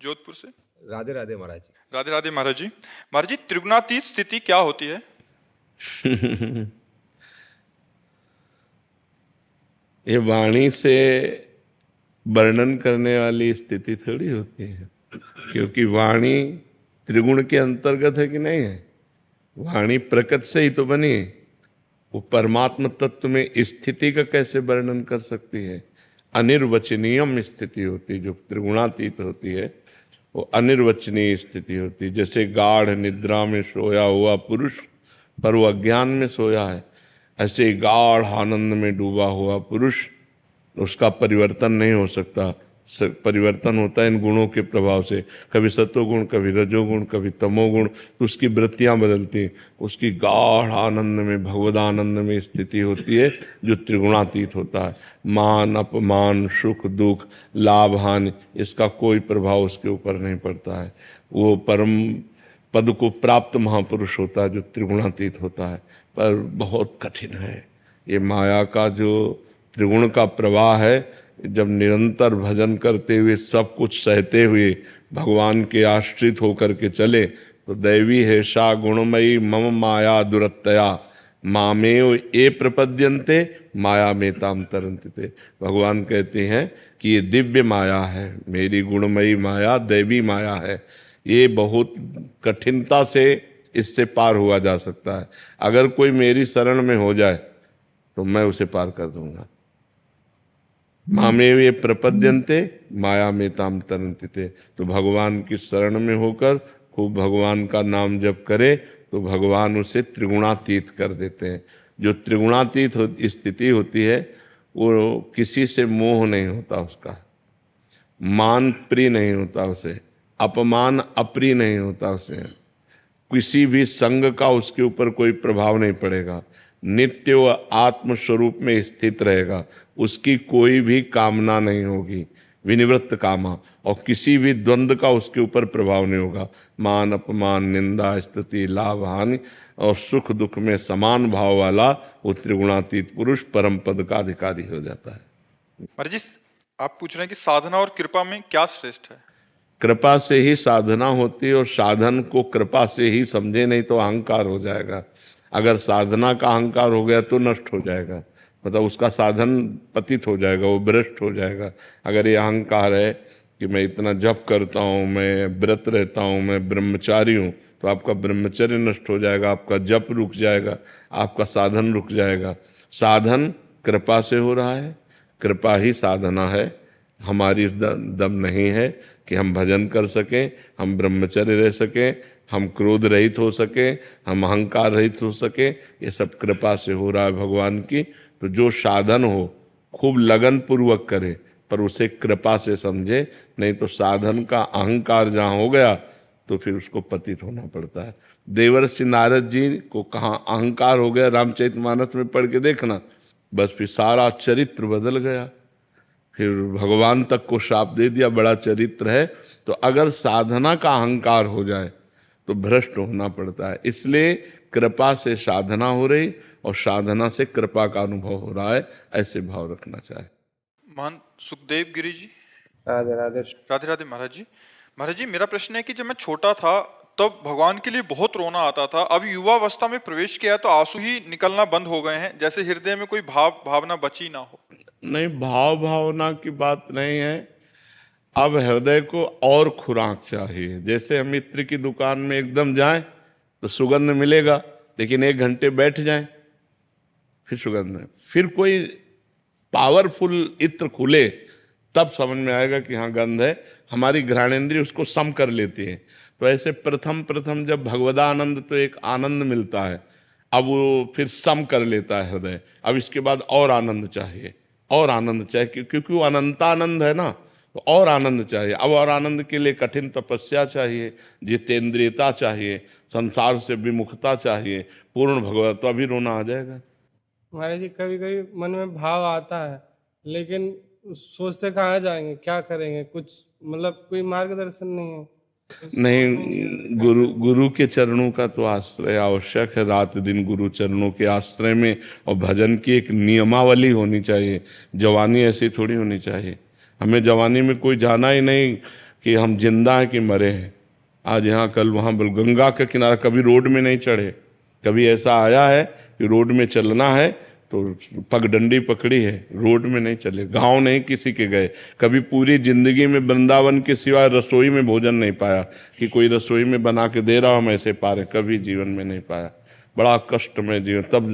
जोधपुर से। राधे राधे महाराज जी। राधे राधे महाराज जी। महाराज जी, त्रिगुणातीत स्थिति क्या होती है? ये वाणी से वर्णन करने वाली स्थिति थोड़ी होती है, क्योंकि वाणी त्रिगुण के अंतर्गत है कि नहीं है। वाणी प्रकृति से ही तो बनी है। वो परमात्म तत्व में स्थिति का कैसे वर्णन कर सकती है? अनिर्वचनीयम स्थिति होती है। जो त्रिगुणातीत होती है वो अनिर्वचनीय स्थिति होती है। जैसे गाढ़ निद्रा में सोया हुआ पुरुष पर वो अज्ञान में सोया है, ऐसे ही गाढ़ आनंद में डूबा हुआ पुरुष, उसका परिवर्तन नहीं हो सकता। परिवर्तन होता है इन गुणों के प्रभाव से, कभी सत्वगुण, कभी रजोगुण, कभी तमोगुण, तो उसकी वृत्तियां बदलती हैं। उसकी गाढ़ आनंद में, भगवदानंद में स्थिति होती है जो त्रिगुणातीत होता है। मान अपमान, सुख दुख, लाभ हानि, इसका कोई प्रभाव उसके ऊपर नहीं पड़ता है। वो परम पद को प्राप्त महापुरुष होता है जो त्रिगुणातीत होता है। पर बहुत कठिन है ये माया का जो त्रिगुण का प्रवाह है। जब निरंतर भजन करते हुए, सब कुछ सहते हुए भगवान के आश्रित होकर के चले, तो दैवी हेषा गुणमयी मम माया दुरत्तया मामेव ये प्रपद्यन्ते माया में ताम तरन्ते। भगवान कहते हैं कि ये दिव्य माया है, मेरी गुणमयी माया दैवी माया है। ये बहुत कठिनता से इससे पार हुआ जा सकता है। अगर कोई मेरी शरण में हो जाए तो मैं उसे पार कर दूंगा। मामेव ये प्रपद्यन्ते माया में ताम तरन्ते। तो भगवान की शरण में होकर खूब भगवान का नाम जप करे तो भगवान उसे त्रिगुणातीत कर देते हैं। जो त्रिगुणातीत स्थिति होती है वो किसी से मोह नहीं होता, उसका मान प्रिय नहीं होता, उसे अपमान अप्रिय नहीं होता, उसे किसी भी संग का उसके ऊपर कोई प्रभाव नहीं पड़ेगा। नित्य व आत्म स्वरूप में स्थित रहेगा। उसकी कोई भी कामना नहीं होगी, विनिवृत्त कामा, और किसी भी द्वंद्व का उसके ऊपर प्रभाव नहीं होगा। मान अपमान, निंदा स्तुति, लाभ हानि और सुख दुख में समान भाव वाला वो त्रिगुणातीत पुरुष परम पद का अधिकारी हो जाता है। महाराज जी, आप पूछ रहे हैं कि साधना और कृपा में क्या श्रेष्ठ है? कृपा से ही साधना होती है, और साधन को कृपा से ही समझे, नहीं तो अहंकार हो जाएगा। अगर साधना का अहंकार हो गया तो नष्ट हो जाएगा, मतलब उसका साधन पतित हो जाएगा, वो भ्रष्ट हो जाएगा। अगर ये अहंकार है कि मैं इतना जप करता हूँ, मैं व्रत रहता हूँ, मैं ब्रह्मचारी हूँ, तो आपका ब्रह्मचर्य नष्ट हो जाएगा, आपका जप रुक जाएगा, आपका साधन रुक जाएगा। साधन कृपा से हो रहा है, कृपा ही साधना है। हमारी दम नहीं है कि हम भजन कर सकें, हम ब्रह्मचर्य रह सकें, हम क्रोध रहित हो सके, हम अहंकार रहित हो सके। ये सब कृपा से हो रहा है भगवान की। तो जो साधन हो खूब लगन पूर्वक करे, पर उसे कृपा से समझे, नहीं तो साधन का अहंकार जहाँ हो गया तो फिर उसको पतित होना पड़ता है। देवर्षि नारद जी को कहाँ अहंकार हो गया, रामचरितमानस में पढ़ के देखना, बस फिर सारा चरित्र बदल गया। फिर भगवान तक को शाप दे दिया, बड़ा चरित्र है। तो अगर साधना का अहंकार हो जाए तो भ्रष्ट होना पड़ता है। इसलिए कृपा से साधना हो रही और साधना से कृपा का अनुभव हो रहा है, ऐसे भाव रखना चाहिए। महान सुखदेव गिरी जी। राधे राधे। राधे राधे महाराज जी। महाराज जी, मेरा प्रश्न है कि जब मैं छोटा था तब भगवान के लिए बहुत रोना आता था। अब युवावस्था में प्रवेश किया तो आंसू ही निकलना बंद हो गए हैं, जैसे हृदय में कोई भावना बची ना हो। नहीं, भावना की बात नहीं है। अब हृदय को और खुराक चाहिए। जैसे हम इत्र की दुकान में एकदम जाएं तो सुगंध मिलेगा, लेकिन 1 घंटे बैठ जाएं फिर सुगंध नहीं। फिर कोई पावरफुल इत्र खुले तब समझ में आएगा कि हाँ गंध है। हमारी घ्राणेंद्रिय उसको सम कर लेती है। तो ऐसे प्रथम जब भगवदानंद, तो एक आनंद मिलता है, अब वो फिर सम कर लेता है हृदय। अब इसके बाद और आनंद चाहिए, और आनंद चाहिए, क्योंकि वो अनंतानंद है ना, तो और आनंद चाहिए। अब और आनंद के लिए कठिन तपस्या चाहिए, जितेंद्रियता चाहिए, संसार से विमुखता चाहिए, पूर्ण भगवत, तो अभी रोना आ जाएगा। महाराज जी, कभी कभी मन में भाव आता है, लेकिन सोचते कहाँ जाएंगे, क्या करेंगे, कुछ मतलब कोई मार्गदर्शन नहीं है। नहीं, गुरु के चरणों का तो आश्रय आवश्यक है। रात दिन गुरु चरणों के आश्रय में, और भजन की एक नियमावली होनी चाहिए। जवानी ऐसी थोड़ी होनी चाहिए। हमें जवानी में कोई जाना ही नहीं, कि हम जिंदा हैं कि मरे हैं। आज यहाँ कल वहाँ गंगा के किनारे कभी रोड में नहीं चढ़े, कभी ऐसा आया है कि रोड में चलना है तो पगडंडी पकड़ी है, रोड में नहीं चले, गांव नहीं किसी के गए, कभी पूरी जिंदगी में वृंदावन के सिवाय रसोई में भोजन नहीं पाया कि कोई रसोई में बना के दे रहा हम ऐसे पा रहे, कभी जीवन में नहीं पाया। बड़ा कष्ट में जीवन। तब